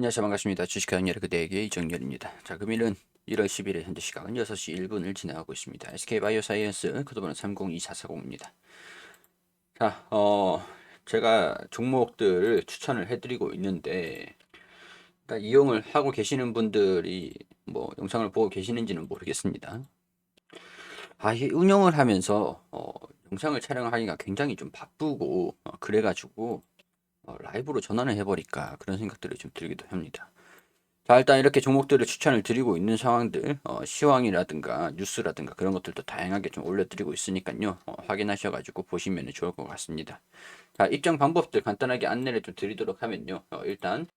안녕하세요. 반갑습니다. 주식하는 여러 그대에게 이정열입니다. 자, 금일은 1월 10일에 현재 시각은 6시 1분을 지나가고 있습니다. SK바이오사이언스 코드번호 302440입니다. 자, 제가 종목들을 추천을 해드리고 있는데, 그러니까 이용을 하고 계시는 분들이 뭐 영상을 보고 계시는지는 모르겠습니다. 이게 운영을 하면서 영상을 촬영하기가 굉장히 좀 바쁘고 그래가지고 라이브로 전환을 해버릴까 그런 생각들이 좀 들기도 합니다. 자, 일단 이렇게 종목들을 추천을 드리고 있는 상황들, 시황이라든가 뉴스라든가 그런 것들도 다양하게 좀 올려드리고 있으니까요. 확인하셔가지고 보시면 좋을 것 같습니다. 자, 입장 방법들 간단하게 안내를 좀 드리도록 하면요. 일단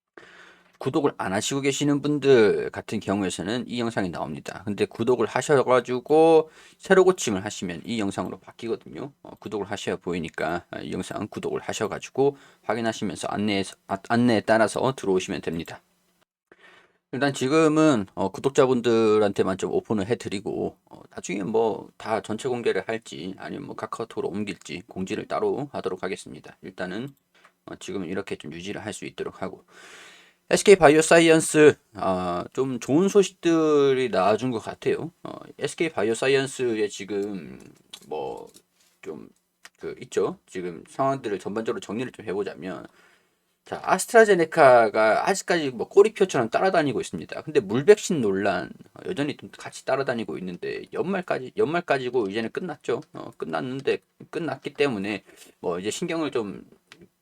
구독을 안 하시고 계시는 분들 같은 경우에서는 이 영상이 나옵니다. 근데 구독을 하셔가지고 새로 고침을 하시면 이 영상으로 바뀌거든요. 구독을 하셔야 보이니까 이 영상 구독을 하셔가지고 확인하시면서 안내에 따라서 들어오시면 됩니다. 일단 지금은 구독자분들한테만 좀 오픈을 해드리고 나중에 뭐 다 전체 공개를 할지 아니면 뭐 카카오톡으로 옮길지 공지를 따로 하도록 하겠습니다. 일단은 지금은 이렇게 좀 유지를 할 수 있도록 하고 SK 바이오사이언스 좀 좋은 소식들이 나와준 것 같아요. SK 바이오사이언스의 지금 뭐 좀 그 있죠. 지금 상황들을 전반적으로 정리를 좀 해보자면 자, 아스트라제네카가 아직까지 뭐 꼬리표처럼 따라다니고 있습니다. 근데 물백신 논란 여전히 좀 같이 따라다니고 있는데 연말까지고 이제는 끝났죠. 끝났는데 끝났기 때문에 뭐 이제 신경을 좀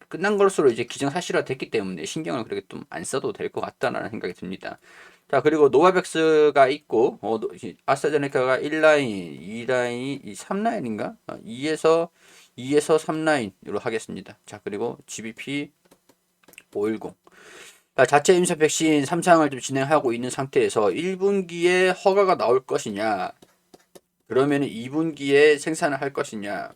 끝난 것으로 이제 기정사실화 됐기 때문에 신경을 그렇게 좀 안 써도 될 것 같다라는 생각이 듭니다. 자, 그리고 노바백스가 있고 아스트라제네카가 1라인, 2라인, 3라인인가? 2에서 3라인으로 하겠습니다. 자, 그리고 GBP 510. 자체 임상 백신 3상을 좀 진행하고 있는 상태에서 1분기에 허가가 나올 것이냐, 그러면 2분기에 생산을 할 것이냐,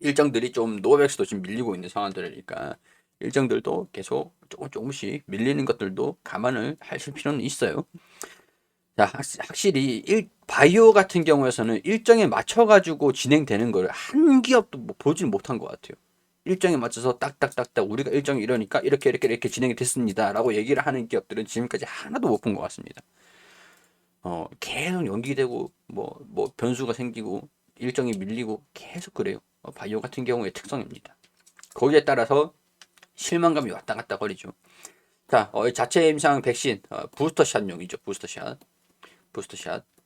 일정들이 좀 노백스도 지금 밀리고 있는 상황들이니까 일정들도 계속 조금씩 밀리는 것들도 감안을 하실 필요는 있어요. 자, 확실히 바이오 같은 경우에서는 일정에 맞춰가지고 진행되는 걸 한 기업도 뭐 보질 못한 것 같아요. 일정에 맞춰서 딱딱딱딱 우리가 일정이 이러니까 이렇게 진행이 됐습니다라고 얘기를 하는 기업들은 지금까지 하나도 못 본 것 같습니다. 계속 연기되고 뭐 변수가 생기고 일정이 밀리고 계속 그래요. 바이오 같은 경우의 특성입니다. 거기에 따라서 실망감이 왔다 갔다 거리죠. 자, 자체 임상 백신 부스터샷용이죠. 부스터샷.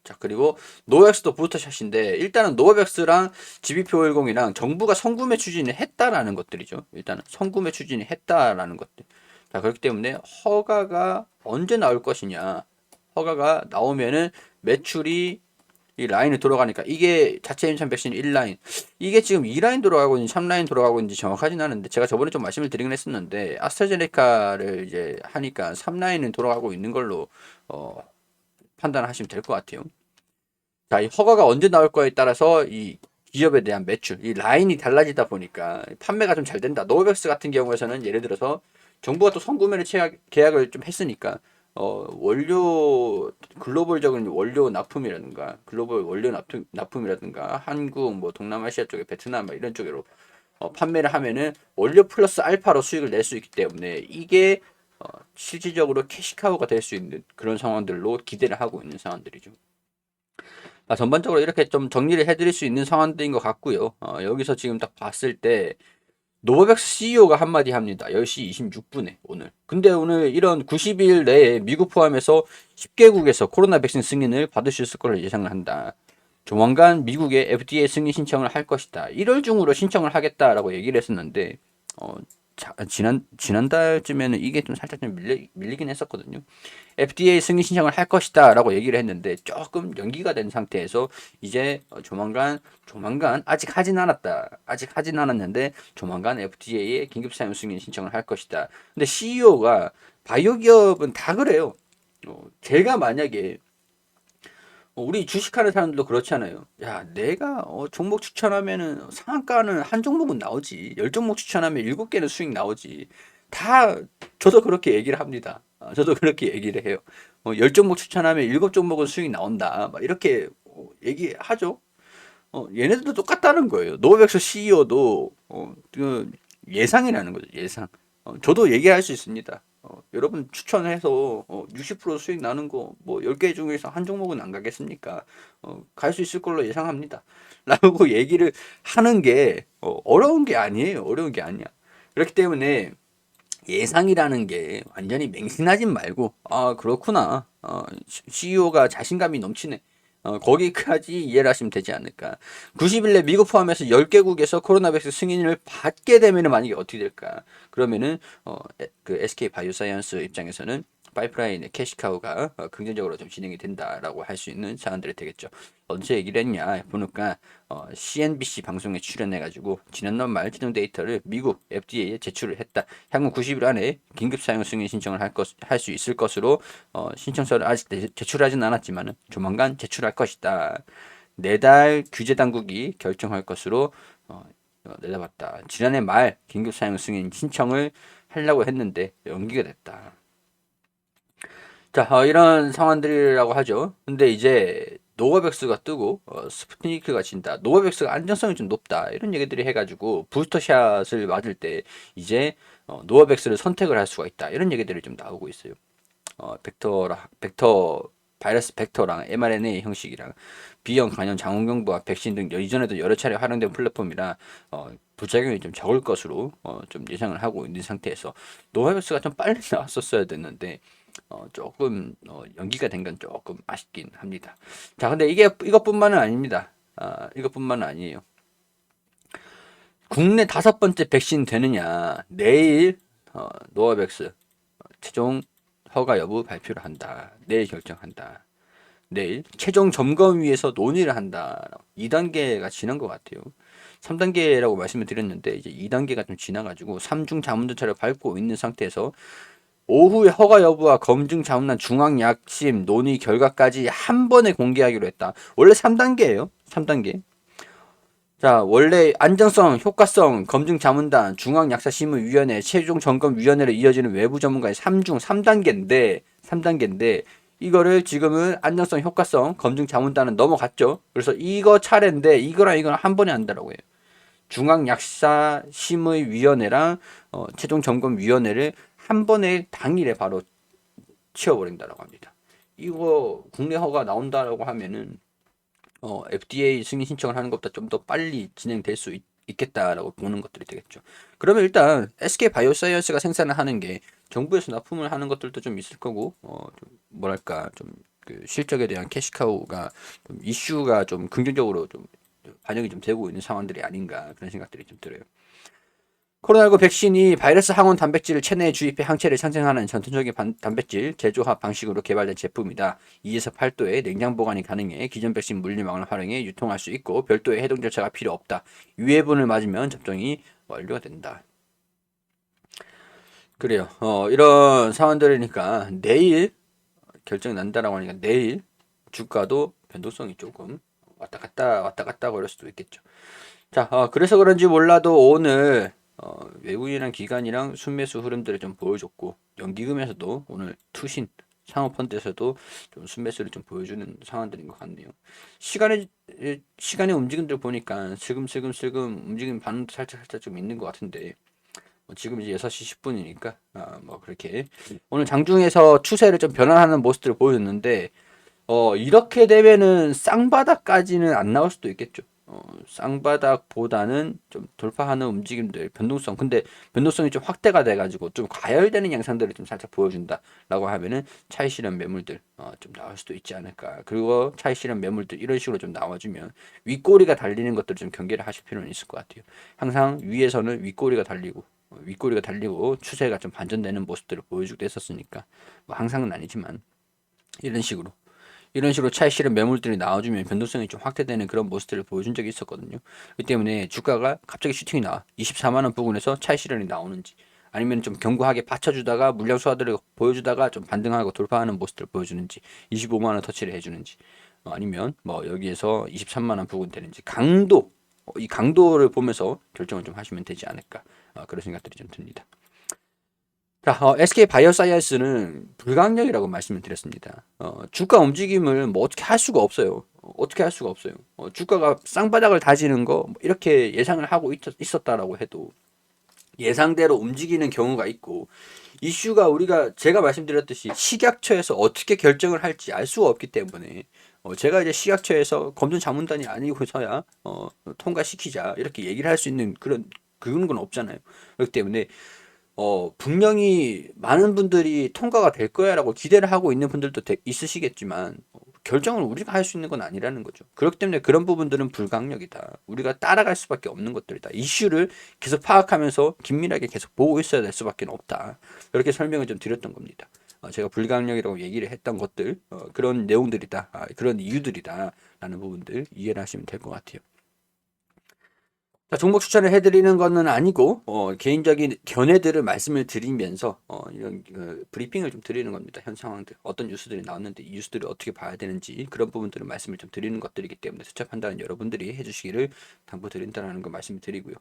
자, 그리고 노백스도 부스터샷인데 일단은 노백스랑 GBP510이랑 정부가 선구매 추진을 했다라는 것들이죠. 일단은 선구매 추진을 했다라는 것들. 자, 그렇기 때문에 허가가 언제 나올 것이냐. 허가가 나오면은 매출이 이 라인을 돌아가니까 이게 자체 임상 백신 1라인 이게 지금 2라인 돌아가고 있는지 3라인 돌아가고 있는지 정확하진 않은데 제가 저번에 좀 말씀을 드리긴 했었는데 아스트라제네카를 이제 하니까 3라인은 돌아가고 있는 걸로 어, 판단하시면 될 것 같아요. 자, 이 허가가 언제 나올 거에 따라서 이 기업에 대한 매출, 이 라인이 달라지다 보니까 판매가 좀 잘 된다. 노베스 같은 경우에서는 예를 들어서 정부가 또 선구매를 계약을 좀 했으니까 원료 글로벌적인 원료 납품이라든가 글로벌 원료 납품이라든가 한국 뭐 동남아시아 쪽에 베트남 이런 쪽으로 판매를 하면은 원료 플러스 알파로 수익을 낼 수 있기 때문에 이게 실질적으로 캐시카우가 될 수 있는 그런 상황들로 기대를 하고 있는 상황들이죠. 전반적으로 이렇게 좀 정리를 해드릴 수 있는 상황들인 것 같고요. 여기서 지금 딱 봤을 때 노바백스 CEO가 한마디 합니다. 10시 26분에 오늘. 근데 오늘 이런 90일 내에 미국 포함해서 10개국에서 코로나 백신 승인을 받을 수 있을 것을 예상을 한다. 조만간 미국에 FDA 승인 신청을 할 것이다. 1월 중으로 신청을 하겠다라고 얘기를 했었는데 지난달쯤에는 이게 좀 살짝 좀 밀리긴 했었거든요. FDA 승인 신청을 할 것이다 라고 얘기를 했는데 조금 연기가 된 상태에서 이제 조만간 아직 하진 않았는데 조만간 FDA에 긴급 사용 승인 신청을 할 것이다. 근데 CEO가 바이오 기업은 다 그래요. 제가 만약에 우리 주식하는 사람들도 그렇잖아요. 야, 내가 종목 추천하면은 상한가는 한 종목은 나오지. 10종목 추천하면 7개는 수익 나오지. 다 저도 그렇게 얘기를 합니다. 저도 그렇게 얘기를 해요. 10종목 추천하면 7종목은 수익 나온다. 막 이렇게 얘기하죠. 얘네들도 똑같다는 거예요. 노백스 CEO도 그 예상이라는 거죠. 예상. 저도 얘기할 수 있습니다. 여러분 추천해서 60% 수익 나는 거 뭐 10개 중에서 한 종목은 안 가겠습니까? 갈 수 있을 걸로 예상합니다. 라고 얘기를 하는 게 어려운 게 아니에요. 어려운 게 아니야. 그렇기 때문에 예상이라는 게 완전히 맹신하진 말고, 아, 그렇구나. CEO가 자신감이 넘치네. 거기까지 이해를 하시면 되지 않을까. 90일 내 미국 포함해서 10개국에서 코로나 백신 승인을 받게 되면 만약에 어떻게 될까? 그러면은, 그 SK 바이오사이언스 입장에서는 파이프라인의 캐시카우가 긍정적으로 좀 진행이 된다라고 할 수 있는 사안들이 되겠죠. 언제 얘기를 했냐 보니까 CNBC 방송에 출연해가지고 지난달 말 진행 데이터를 미국 FDA에 제출을 했다. 향후 90일 안에 긴급 사용 승인 신청을 할 수 있을 것으로 신청서를 아직 제출하지는 않았지만 조만간 제출할 것이다. 내달 규제 당국이 결정할 것으로 내다봤다. 지난해 말 긴급 사용 승인 신청을 하려고 했는데 연기가 됐다. 자, 이런 상황들이라고 하죠. 근데 이제 노바백스가 뜨고 스푸트니크가 진다. 노바백스가 안전성이 좀 높다. 이런 얘기들이 해가지고 부스터샷을 맞을 때 이제 노바백스를 선택을 할 수가 있다. 이런 얘기들이 좀 나오고 있어요. 벡터 바이러스 벡터랑 mRNA 형식이랑 B형 간염 장원경부와 백신 등 이전에도 여러 차례 활용된 플랫폼이라 부작용이 좀 적을 것으로 좀 예상을 하고 있는 상태에서 노바백스가 좀 빨리 나왔었어야 됐는데 조금 연기가 된 건 조금 아쉽긴 합니다. 자, 근데 이것뿐만은 아닙니다. 이것뿐만은 아니에요. 국내 5번째 백신 되느냐 내일 노바백스 최종 허가 여부 발표를 한다. 내일 결정한다. 내일 최종 점검위에서 논의를 한다. 2단계가 지난 것 같아요. 3단계라고 말씀을 드렸는데 이제 2단계가 좀 지나가지고 3중 자문조차를 밟고 있는 상태에서 오후에 허가 여부와 검증 자문단 중앙약심 논의 결과까지 한 번에 공개하기로 했다. 원래 3단계예요. 3단계. 자, 원래 안정성, 효과성, 검증 자문단, 중앙약사심의위원회, 최종 점검위원회로 이어지는 외부 전문가의 3단계인데 이거를 지금은 안정성, 효과성, 검증 자문단은 넘어갔죠. 그래서 이거 차례인데 이거랑 한 번에 한다라고 해요. 중앙약사심의위원회랑 최종 점검위원회를 한 번에 당일에 바로 치워버린다라고 합니다. 이거 국내 허가 나온다라고 하면은 FDA 승인 신청을 하는 것보다 좀 더 빨리 진행될 수 있겠다라고 보는 것들이 되겠죠. 그러면 일단 SK 바이오사이언스가 생산을 하는 게 정부에서 납품을 하는 것들도 좀 있을 거고, 좀 뭐랄까 좀 그 실적에 대한 캐시카우가 좀 이슈가 좀 긍정적으로 좀 반영이 좀 되고 있는 상황들이 아닌가 그런 생각들이 좀 들어요. 코로나19 백신이 바이러스 항원 단백질을 체내에 주입해 항체를 상생하는 전통적인 단백질 제조합 방식으로 개발된 제품이다. 2에서 8도의 냉장 보관이 가능해 기존 백신 물리망을 활용해 유통할 수 있고 별도의 해동 절차가 필요 없다. 유해분을 맞으면 접종이 완료가 된다. 그래요. 이런 상황들이니까 내일 결정 난다라고 하니까 내일 주가도 변동성이 조금 왔다 갔다 거릴 수도 있겠죠. 자, 그래서 그런지 몰라도 오늘 외국인이랑 기관이랑 순매수 흐름들을 좀 보여줬고 연기금에서도 오늘 투신 상업펀드에서도 좀 순매수를 좀 보여주는 상황들인 것 같네요. 시간의 움직임들 보니까 슬금슬금 움직임 반응도 살짝 좀 있는 것 같은데 지금 이제 6시 10분이니까 뭐 그렇게 오늘 장중에서 추세를 좀 변환하는 모습들을 보여줬는데 이렇게 되면은 쌍바닥까지는 안 나올 수도 있겠죠. 쌍바닥보다는 좀 돌파하는 움직임들, 변동성. 근데 변동성이 좀 확대가 돼가지고 좀 과열되는 양상들을 좀 살짝 보여준다라고 하면은 차익 실현 매물들 좀 나올 수도 있지 않을까. 그리고 차익 실현 매물들 이런 식으로 좀 나와주면 윗꼬리가 달리는 것들 좀 경계를 하실 필요는 있을 것 같아요. 항상 위에서는 윗꼬리가 달리고 추세가 좀 반전되는 모습들을 보여주기도 했었으니까 뭐 항상은 아니지만 이런 식으로 차익 실현 매물들이 나와주면 변동성이 좀 확대되는 그런 모습들을 보여준 적이 있었거든요. 그 때문에 주가가 갑자기 슈팅이 나와 24만 원 부근에서 차익 실현이 나오는지 아니면 좀 견고하게 받쳐주다가 물량 수화들을 보여주다가 좀 반등하고 돌파하는 모습들을 보여주는지 25만 원 터치를 해주는지 아니면 뭐 여기에서 23만 원 부근 되는지 이 강도를 보면서 결정을 좀 하시면 되지 않을까 그런 생각들이 좀 듭니다. 자, SK 바이오사이언스는 불강력이라고 말씀을 드렸습니다. 주가 움직임을 뭐 어떻게 할 수가 없어요. 주가가 쌍바닥을 다지는 거 뭐 이렇게 예상을 하고 있었다라고 해도 예상대로 움직이는 경우가 있고, 이슈가 제가 말씀드렸듯이 식약처에서 어떻게 결정을 할지 알 수가 없기 때문에 제가 이제 식약처에서 검증 자문단이 아니고서야 통과시키자 이렇게 얘기를 할 수 있는 그런 건 없잖아요. 그렇기 때문에 분명히 많은 분들이 통과가 될 거야라고 기대를 하고 있는 분들도 있으시겠지만 결정을 우리가 할 수 있는 건 아니라는 거죠. 그렇기 때문에 그런 부분들은 불가항력이다. 우리가 따라갈 수밖에 없는 것들이다. 이슈를 계속 파악하면서 긴밀하게 계속 보고 있어야 될 수밖에 없다. 그렇게 설명을 좀 드렸던 겁니다. 제가 불가항력이라고 얘기를 했던 것들 그런 내용들이다. 그런 이유들이다. 라는 부분들 이해를 하시면 될 것 같아요. 자, 종목 추천을 해드리는 거는 아니고 개인적인 견해들을 말씀을 드리면서 이런 브리핑을 좀 드리는 겁니다. 현 상황들 어떤 뉴스들이 나왔는데 이 뉴스들을 어떻게 봐야 되는지 그런 부분들을 말씀을 좀 드리는 것들이기 때문에 투자 판단은 여러분들이 해주시기를 당부드린다는 거 말씀을 드리고요.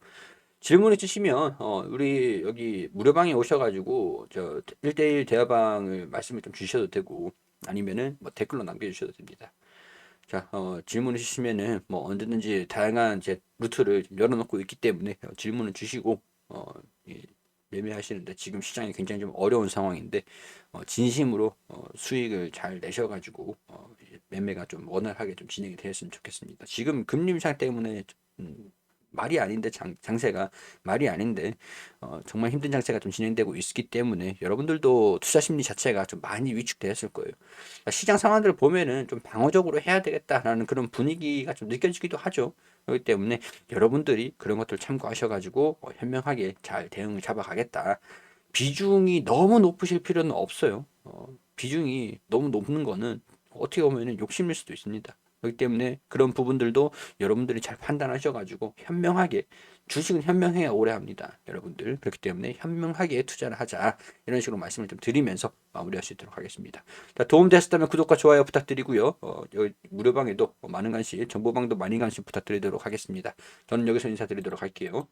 질문 있으시면 우리 여기 무료방에 오셔가지고 저 1대1 대화방을 말씀을 좀 주셔도 되고 아니면은 뭐 댓글로 남겨주셔도 됩니다. 자, 질문을 주시면은 뭐 언제든지 다양한 제 루트를 좀 열어놓고 있기 때문에 질문을 주시고 이 매매하시는데 지금 시장이 굉장히 좀 어려운 상황인데 진심으로 수익을 잘 내셔가지고 매매가 좀 원활하게 좀 진행이 되었으면 좋겠습니다. 지금 금리 인상 때문에 말이 아닌데 장세가 말이 아닌데 정말 힘든 장세가 좀 진행되고 있기 때문에 여러분들도 투자 심리 자체가 좀 많이 위축되었을 거예요. 시장 상황들을 보면은 좀 방어적으로 해야 되겠다라는 그런 분위기가 좀 느껴지기도 하죠. 그렇기 때문에 여러분들이 그런 것들 참고하셔가지고 현명하게 잘 대응을 잡아가겠다. 비중이 너무 높으실 필요는 없어요. 비중이 너무 높는 거는 어떻게 보면 욕심일 수도 있습니다. 그렇기 때문에 그런 부분들도 여러분들이 잘 판단하셔가지고 현명하게 주식은 현명해야 오래 합니다. 여러분들 그렇기 때문에 현명하게 투자를 하자 이런 식으로 말씀을 좀 드리면서 마무리할 수 있도록 하겠습니다. 자, 도움되셨다면 구독과 좋아요 부탁드리고요. 여기 무료방에도 많은 관심 정보방도 많이 관심 부탁드리도록 하겠습니다. 저는 여기서 인사드리도록 할게요.